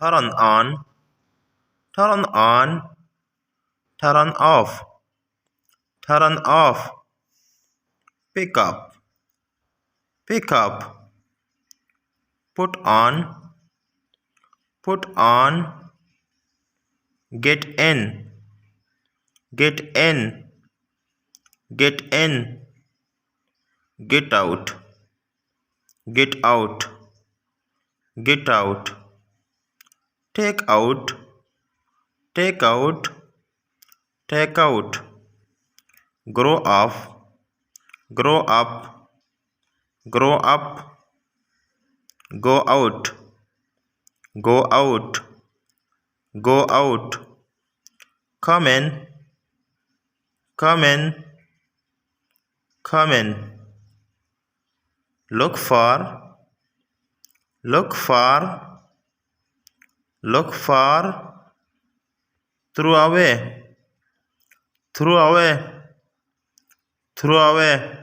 turn on, turn on, turn off, turn off, pick up, pick up, put on, put on, get in, get in, get in, get out, get out, get out, take out, take out, take out, grow up, grow up, grow up, go out, go out, go out, come in, come in, come in, look for, look for, look for, throw away, throw away, throw away,